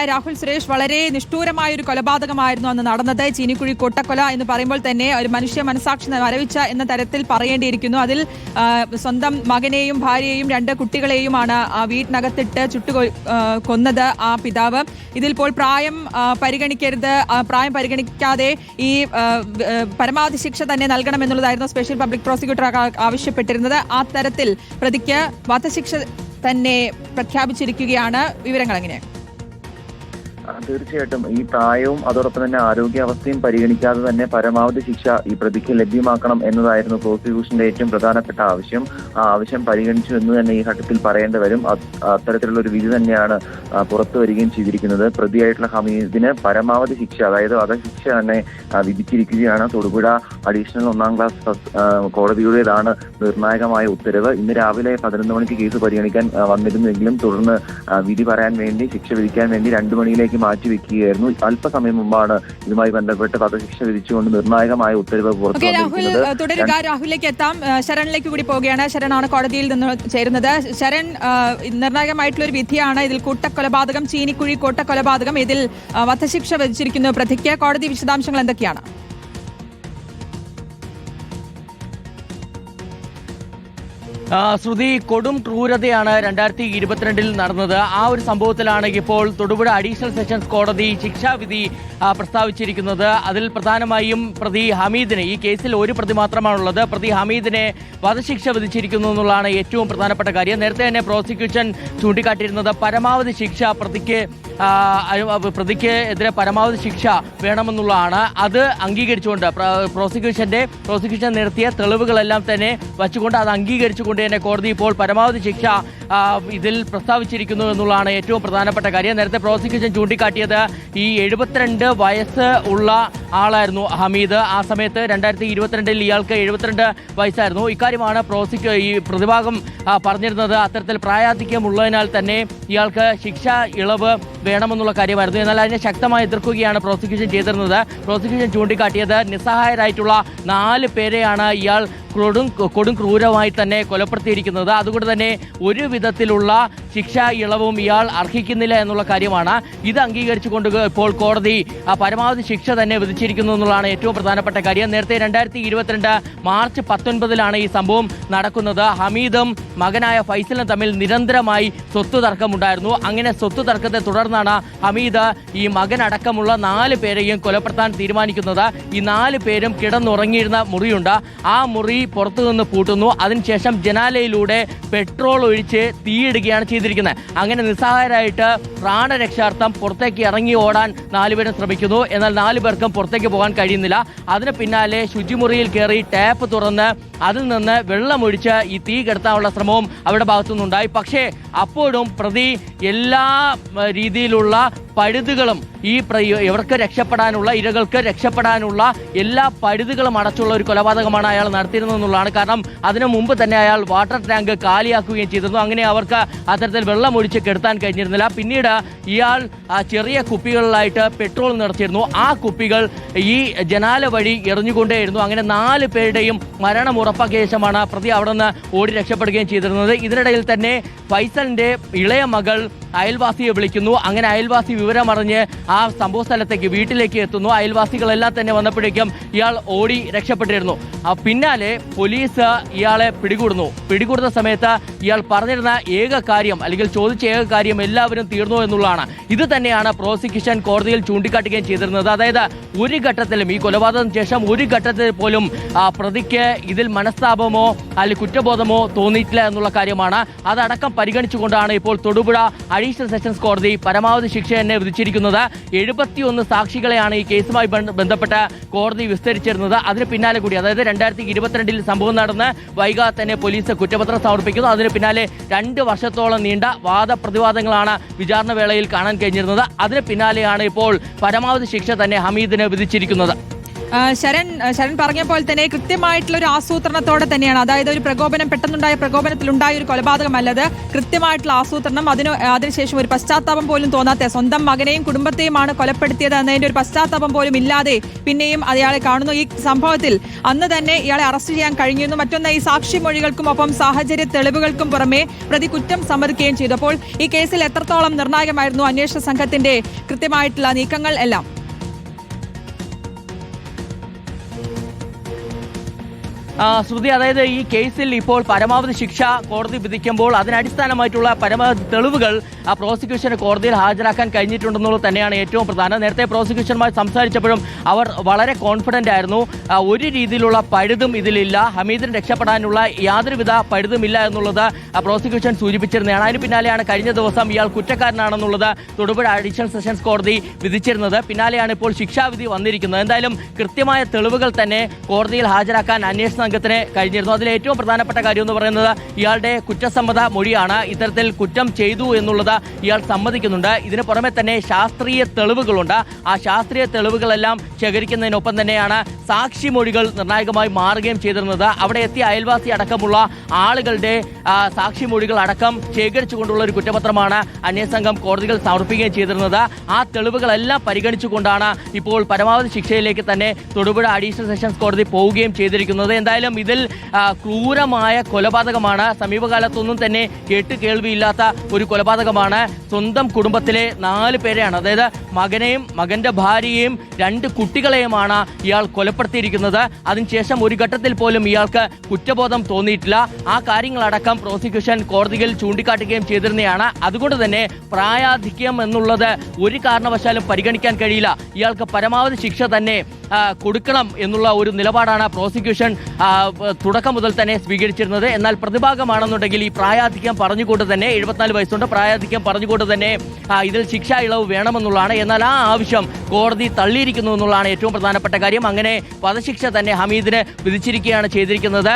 രാഹുൽ സുരേഷ്, വളരെ നിഷ്ഠൂരമായ ഒരു കൊലപാതകമായിരുന്നു അന്ന് നടന്നത്. ചീനിക്കുഴി കൂട്ടക്കൊല എന്ന് പറയുമ്പോൾ തന്നെ ഒരു മനുഷ്യ മനസാക്ഷി മരവിച്ച എന്ന തരത്തിൽ പറയേണ്ടിയിരിക്കുന്നു. അതിൽ സ്വന്തം മകനെയും ഭാര്യയെയും 2 കുട്ടികളെയുമാണ് വീട്ടിനകത്തിട്ട് കൊന്നത് ആ പിതാവ്. ഇതിലിപ്പോൾ പ്രായം പരിഗണിക്കാതെ ഈ പരമാവധി ശിക്ഷ തന്നെ നൽകണമെന്നുള്ളതായിരുന്നു സ്പെഷ്യൽ പബ്ലിക് പ്രോസിക്യൂട്ടർ ആവശ്യപ്പെട്ടിരുന്നത്. ആ തരത്തിൽ പ്രതിക്ക് വധശിക്ഷ തന്നെ പ്രഖ്യാപിച്ചിരിക്കുകയാണ്. വിവരങ്ങൾ എങ്ങനെ? തീർച്ചയായിട്ടും ഈ പ്രായവും അതോടൊപ്പം തന്നെ ആരോഗ്യാവസ്ഥയും പരിഗണിക്കാതെ തന്നെ പരമാവധി ശിക്ഷ ഈ പ്രതിക്ക് ലഭ്യമാക്കണം എന്നതായിരുന്നു പ്രോസിക്യൂഷന്റെ ഏറ്റവും പ്രധാനപ്പെട്ട ആവശ്യം. ആ ആവശ്യം പരിഗണിച്ചു എന്ന് തന്നെ ഈ ഘട്ടത്തിൽ പറയേണ്ടി വരും. അത്തരത്തിലുള്ള ഒരു വിധി തന്നെയാണ് പുറത്തു വരികയും ചെയ്തിരിക്കുന്നത്. പ്രതിയായിട്ടുള്ള ഹമീദിന് പരമാവധി ശിക്ഷ, അതായത് വധശിക്ഷ തന്നെ വിധിച്ചിരിക്കുകയാണ്. തൊടുപുഴ അഡീഷണൽ 1-ാം ക്ലാസ് കോടതിയുടേതാണ് നിർണായകമായ ഉത്തരവ്. ഇന്ന് രാവിലെ 11 മണിക്ക് കേസ് പരിഗണിക്കാൻ വന്നിരുന്നെങ്കിലും തുടർന്ന് വിധി പറയാൻ വേണ്ടി, ശിക്ഷ വിധിക്കാൻ വേണ്ടി 2 മണിയിലേക്ക് മാറ്റിവെക്കുകയായിരുന്നു. അല്പസമയം മുമ്പാണ് ഇതുമായി ബന്ധപ്പെട്ട് വധശിക്ഷ വിധിച്ചുകൊണ്ട് നിർണായകമായ ഉത്തരവ് തുടരുക. രാഹുലിലേക്ക് എത്താം. ശരണിലേക്ക് കൂടി പോവുകയാണ്. ശരണാണ് കോടതിയിൽ നിന്ന് ചേരുന്നത്. ശരൺ, നിർണായകമായിട്ടുള്ള ഒരു വിധിയാണ് ഇതിൽ. കൂട്ടക്കൊലപാതകം, ചീനിക്കുഴി കൂട്ടക്കൊലപാതകം, ഇതിൽ വധശിക്ഷ വിധിച്ചിരിക്കുന്നു പ്രതിക്ക്. കോടതി വിശദാംശങ്ങൾ എന്തൊക്കെയാണ്? ശ്രുതി, കൊടും ക്രൂരതയാണ് 2022 നടന്നത്. ആ ഒരു സംഭവത്തിലാണ് ഇപ്പോൾ തൊടുപുഴ അഡീഷണൽ സെഷൻസ് കോടതി ശിക്ഷാവിധി പ്രസ്താവിച്ചിരിക്കുന്നത്. അതിൽ പ്രധാനമായും പ്രതി ഹമീദിന്, ഈ കേസിൽ ഒരു പ്രതി മാത്രമാണുള്ളത്, പ്രതി ഹമീദിനെ വധശിക്ഷ വിധിച്ചിരിക്കുന്നു എന്നുള്ളതാണ് ഏറ്റവും പ്രധാനപ്പെട്ട കാര്യം. നേരത്തെ തന്നെ പ്രോസിക്യൂഷൻ ചൂണ്ടിക്കാട്ടിയിരുന്നത് പരമാവധി ശിക്ഷ പ്രതിക്ക് എതിരെ പരമാവധി ശിക്ഷ വേണമെന്നുള്ളതാണ്. അത് അംഗീകരിച്ചുകൊണ്ട് പ്രോസിക്യൂഷൻ നിർത്തിയ തെളിവുകളെല്ലാം തന്നെ വച്ചുകൊണ്ട് അത് അംഗീകരിച്ചുകൊണ്ട് തന്നെ കോടതി ഇപ്പോൾ പരമാവധി ശിക്ഷ ഇതിൽ പ്രസ്താവിച്ചിരിക്കുന്നു എന്നുള്ളതാണ് ഏറ്റവും പ്രധാനപ്പെട്ട കാര്യം. നേരത്തെ പ്രോസിക്യൂഷൻ ചൂണ്ടിക്കാട്ടിയത് ഈ 72 വയസ്സ് ഉള്ള ആളായിരുന്നു ഹമീദ്. ആ സമയത്ത് 2022 ഇയാൾക്ക് 72 വയസ്സായിരുന്നു. ഇക്കാര്യമാണ് ഈ പ്രതിഭാഗം പറഞ്ഞിരുന്നത്. അത്തരത്തിൽ പ്രായാധിക്യമുള്ളതിനാൽ തന്നെ ഇയാൾക്ക് ശിക്ഷ ഇളവ് വേണമെന്നുള്ള കാര്യമായിരുന്നു. എന്നാൽ അതിനെ ശക്തമായി എതിർക്കുകയാണ് പ്രോസിക്യൂഷൻ ചെയ്തിരുന്നത്. പ്രോസിക്യൂഷൻ ചൂണ്ടിക്കാട്ടിയത് നിസ്സഹായരായിട്ടുള്ള 4 പേരെയാണ് ഇയാൾ കൊടും ക്രൂരമായി തന്നെ കൊലപ്പെടുത്തിയിരിക്കുന്നത്. അതുകൊണ്ട് തന്നെ ഒരു വിധത്തിലുള്ള ശിക്ഷാ ഇളവും ഇയാൾ അർഹിക്കുന്നില്ല എന്നുള്ള കാര്യമാണ്. ഇത് അംഗീകരിച്ചുകൊണ്ട് ഇപ്പോൾ കോടതി പരമാവധി ശിക്ഷ തന്നെ വിധിച്ചിരിക്കുന്നു എന്നുള്ളതാണ് ഏറ്റവും പ്രധാനപ്പെട്ട കാര്യം. നേരത്തെ 2022 മാർച്ച് 19 ഈ സംഭവം നടക്കുന്നത്. ഹമീദും മകനായ ഫൈസലും തമ്മിൽ നിരന്തരമായി സ്വത്ത് തർക്കമുണ്ടായിരുന്നു. അങ്ങനെ സ്വത്ത് തർക്കത്തെ തുടർന്നാണ് ഹമീദ് ഈ മകനടക്കമുള്ള 4 പേരെയും കൊലപ്പെടുത്താൻ തീരുമാനിക്കുന്നത്. ഈ 4 പേരും കിടന്നുറങ്ങിയിരുന്ന മുറിയുണ്ട്. ആ മുറി പുറത്തു നിന്ന് പൂട്ടുന്നു. അതിനുശേഷം ജനാലയിലൂടെ പെട്രോൾ ഒഴിച്ച് തീയിടുകയാണ് ചെയ്തിരിക്കുന്നത്. അങ്ങനെ നിസ്സഹായരായിട്ട് പ്രാണരക്ഷാർത്ഥം പുറത്തേക്ക് ഇറങ്ങി ഓടാൻ 4 പേരും ശ്രമിക്കുന്നു. എന്നാൽ 4 പേർക്കും പുറത്തേക്ക് പോകാൻ കഴിയുന്നില്ല. അതിന് പിന്നാലെ ശുചിമുറിയിൽ കയറി ടാപ്പ് തുറന്ന് അതിൽ നിന്ന് വെള്ളമൊഴിച്ച് ഈ തീ കെടുത്താനുള്ള ശ്രമവും അവരുടെ ഭാഗത്തുനിന്നുണ്ടായി. പക്ഷേ അപ്പോഴും പ്രതി എല്ലാ രീതിയിലുള്ള പഴുതുകളും ഇവർക്ക് രക്ഷപ്പെടാനുള്ള, ഇരകൾക്ക് രക്ഷപ്പെടാനുള്ള എല്ലാ പഴുതുകളും അടച്ചുള്ള ഒരു കൊലപാതകമാണ് അയാൾ നടത്തിയിരുന്നതെന്നുള്ളതാണ്. കാരണം അതിനു മുമ്പ് തന്നെ അയാൾ വാട്ടർ ടാങ്ക് കാലിയാക്കുകയും ചെയ്തിരുന്നു. അങ്ങനെ അവർക്ക് അത്തരത്തിൽ വെള്ളമൊഴിച്ച് കെടുത്താൻ കഴിഞ്ഞിരുന്നില്ല. പിന്നീട് ഇയാൾ ചെറിയ കുപ്പികളിലായിട്ട് പെട്രോൾ നിറച്ചിരുന്നു. ആ കുപ്പികൾ ഈ ജനാല വഴി എറിഞ്ഞുകൊണ്ടേയിരുന്നു. അങ്ങനെ 4 പേരുടെയും മരണം ഉറപ്പാക്കിയ ശേഷമാണ് പ്രതി അവിടെ നിന്ന് ഓടി രക്ഷപ്പെടുകയും ചെയ്തിരുന്നത്. ഇതിനിടയിൽ തന്നെ ഫൈസലിന്റെ ഇളയ മകൾ അയൽവാസിയെ വിളിക്കുന്നു. അങ്ങനെ അയൽവാസി വിവരമറിഞ്ഞ് ആ സംഭവ സ്ഥലത്തേക്ക്, വീട്ടിലേക്ക് എത്തുന്നു. അയൽവാസികളെല്ലാം തന്നെ വന്നപ്പോഴേക്കും ഇയാൾ ഓടി രക്ഷപ്പെട്ടിരുന്നു. പിന്നാലെ പോലീസ് ഇയാളെ പിടികൂടുന്ന സമയത്ത് ഇയാൾ പറഞ്ഞിരുന്ന ഏക കാര്യം, അല്ലെങ്കിൽ ചോദിച്ച ഏക കാര്യം എല്ലാവരും തീർന്നു എന്നുള്ളതാണ്. ഇത് തന്നെയാണ് പ്രോസിക്യൂഷൻ കോടതിയിൽ ചൂണ്ടിക്കാട്ടുകയും ചെയ്തിരുന്നത്. അതായത് ഒരു ഘട്ടത്തിലും, ഈ കൊലപാതകത്തിന് ശേഷം ഒരു ഘട്ടത്തിൽ പോലും പ്രതിക്ക് ഇതിൽ മനസ്താപമോ അല്ലെങ്കിൽ കുറ്റബോധമോ തോന്നിയിട്ടില്ല എന്നുള്ള കാര്യമാണ്. അതടക്കം പരിഗണിച്ചുകൊണ്ടാണ് ഇപ്പോൾ തൊടുപുഴ അഡീഷണൽ സെഷൻസ് കോടതി പരമാവധി ശിക്ഷ തന്നെ വിധിച്ചിരിക്കുന്നത്. 71 സാക്ഷികളെയാണ് ഈ കേസുമായി ബന്ധപ്പെട്ട് കോടതി വിസ്തരിച്ചിരുന്നത്. അതിന് പിന്നാലെ കൂടി, അതായത് 2022 സംഭവം നടന്ന് വൈകാതെ തന്നെ പോലീസ് കുറ്റപത്രം സമർപ്പിക്കുന്നു. അതിന് പിന്നാലെ 2 വർഷത്തോളം നീണ്ട വാദപ്രതിവാദങ്ങളാണ് വിചാരണ വേളയിൽ കാണാൻ കഴിഞ്ഞിരുന്നത്. അതിന് പിന്നാലെയാണ് ഇപ്പോൾ പരമാവധി ശിക്ഷ തന്നെ ഹമീദിന് വിധിച്ചിരിക്കുന്നത്. ശരൺ പറഞ്ഞ പോലെ തന്നെ കൃത്യമായിട്ടുള്ള ഒരു ആസൂത്രണത്തോടെ തന്നെയാണ്, അതായത് ഒരു പ്രകോപനം, പെട്ടെന്നുണ്ടായ പ്രകോപനത്തിലുണ്ടായ ഒരു കൊലപാതകമല്ലത്, കൃത്യമായിട്ടുള്ള ആസൂത്രണം, അതിനുശേഷം ഒരു പശ്ചാത്താപം പോലും തോന്നാത്ത, സ്വന്തം മകനെയും കുടുംബത്തെയുമാണ് കൊലപ്പെടുത്തിയത് എന്നതിന്റെ ഒരു പശ്ചാത്താപം പോലും ഇല്ലാതെ പിന്നെയും അയാളെ കാണുന്നു. ഈ സംഭവത്തിൽ അന്ന് തന്നെ ഇയാളെ അറസ്റ്റ് ചെയ്യാൻ കഴിഞ്ഞിരുന്നു. മറ്റൊന്ന്, ഈ സാക്ഷിമൊഴികൾക്കും ഒപ്പം സാഹചര്യ തെളിവുകൾക്കും പുറമെ പ്രതി കുറ്റം സമ്മതിക്കുകയും ചെയ്തു. അപ്പോൾ ഈ കേസിൽ എത്രത്തോളം നിർണായകമായിരുന്നു അന്വേഷണ സംഘത്തിന്റെ കൃത്യമായിട്ടുള്ള നീക്കങ്ങൾ എല്ലാം? ശ്രുതി, അതായത് ഈ കേസിൽ ഇപ്പോൾ പരമാവധി ശിക്ഷ കോടതി വിധിക്കുമ്പോൾ അതിനടിസ്ഥാനമായിട്ടുള്ള പരമാവധി തെളിവുകൾ പ്രോസിക്യൂഷന് കോടതിയിൽ ഹാജരാക്കാൻ കഴിഞ്ഞിട്ടുണ്ടെന്നുള്ളത് തന്നെയാണ് ഏറ്റവും പ്രധാനം. നേരത്തെ പ്രോസിക്യൂഷനുമായി സംസാരിച്ചപ്പോഴും അവർ വളരെ കോൺഫിഡന്റ് ആയിരുന്നു, ഒരു രീതിയിലുള്ള പഴുതും ഇതിലില്ല, ഹമീദിന് രക്ഷപ്പെടാനുള്ള യാതൊരുവിധ പഴുതുമില്ല എന്നുള്ളത് പ്രോസിക്യൂഷൻ സൂചിപ്പിച്ചിരുന്നതാണ്. അതിന് പിന്നാലെയാണ് കഴിഞ്ഞ ദിവസം ഇയാൾ കുറ്റക്കാരനാണെന്നുള്ളത് തൊടുപുഴ അഡീഷണൽ സെഷൻസ് കോടതി വിധിച്ചിരുന്നത്. പിന്നാലെയാണ് ഇപ്പോൾ ശിക്ഷാവിധി വന്നിരിക്കുന്നത്. എന്തായാലും കൃത്യമായ തെളിവുകൾ തന്നെ കോടതിയിൽ ഹാജരാക്കാൻ അന്വേഷണ സംഘത്തിന് കഴിഞ്ഞിരുന്നു. അതിൽ ഏറ്റവും പ്രധാനപ്പെട്ട കാര്യം എന്ന് പറയുന്നത് ഇയാളുടെ കുറ്റസമ്മത മൊഴിയാണ്. ഇത്തരത്തിൽ കുറ്റം ചെയ്തു എന്നുള്ളത് ഇയാൾ സമ്മതിക്കുന്നുണ്ട്. ഇതിന് പുറമെ തന്നെ ശാസ്ത്രീയ തെളിവുകളുണ്ട്. ആ ശാസ്ത്രീയ തെളിവുകളെല്ലാം ശേഖരിക്കുന്നതിനൊപ്പം തന്നെയാണ് സാക്ഷി മൊഴികൾ നിർണായകമായി മാറുകയും ചെയ്തിരുന്നത്. അവിടെ എത്തിയ അയൽവാസി അടക്കമുള്ള ആളുകളുടെ സാക്ഷി മൊഴികൾ അടക്കം ശേഖരിച്ചുകൊണ്ടുള്ള ഒരു കുറ്റപത്രമാണ് അന്വേഷണ സംഘം കോടതികൾ സമർപ്പിക്കുകയും ചെയ്തിരുന്നത്. ആ തെളിവുകളെല്ലാം പരിഗണിച്ചുകൊണ്ടാണ് ഇപ്പോൾ പരമാവധി ശിക്ഷയിലേക്ക് തന്നെ തൊടുപുഴ അഡീഷണൽ സെഷൻസ് കോടതി പോവുകയും ചെയ്തിരിക്കുന്നത്. എന്തായാലും ഇതിൽ ക്രൂരമായ കൊലപാതകമാണ്. സമീപകാലത്തൊന്നും തന്നെ കേട്ട് കേൾവിയില്ലാത്ത ഒരു കൊലപാതകമാണ്. സ്വന്തം കുടുംബത്തിലെ 4 പേരെയാണ്, അതായത് മകനെയും മകന്റെ ഭാര്യയെയും 2 കുട്ടികളെയുമാണ് ഇയാൾ കൊലപ്പെടുത്തിയിരിക്കുന്നത്. അതിനുശേഷം ഒരു ഘട്ടത്തിൽ പോലും ഇയാൾക്ക് കുറ്റബോധം തോന്നിയിട്ടില്ല. ആ കാര്യങ്ങളടക്കം പ്രോസിക്യൂഷൻ കോടതിയിൽ ചൂണ്ടിക്കാട്ടുകയും ചെയ്തിരുന്നതാണ്. അതുകൊണ്ട് തന്നെ പ്രായാധിക്യം എന്നുള്ളത് ഒരു കാരണവശാലും പരിഗണിക്കാൻ കഴിയില്ല. ഇയാൾക്ക് പരമാവധി ശിക്ഷ തന്നെ കൊടുക്കണം എന്നുള്ള ഒരു നിലപാടാണ് പ്രോസിക്യൂഷൻ തുടക്കം മുതൽ തന്നെ സ്വീകരിച്ചിരുന്നത്. എന്നാൽ പ്രതിഭാഗമാണെന്നുണ്ടെങ്കിൽ ഈ പ്രായാധിക്യം പറഞ്ഞുകൊണ്ട് തന്നെ, 74 വയസ്സുണ്ട്, പ്രായാധിക്യം പറഞ്ഞുകൊണ്ട് തന്നെ ഇതിൽ ശിക്ഷാ ഇളവ് വേണമെന്നുള്ളതാണ്. എന്നാൽ ആ ആവശ്യം കോടതി തള്ളിയിരിക്കുന്നു എന്നുള്ളതാണ് ഏറ്റവും പ്രധാനപ്പെട്ട കാര്യം. അങ്ങനെ വധശിക്ഷ തന്നെ ഹമീദിന് വിധിച്ചിരിക്കുകയാണ് ചെയ്തിരിക്കുന്നത്.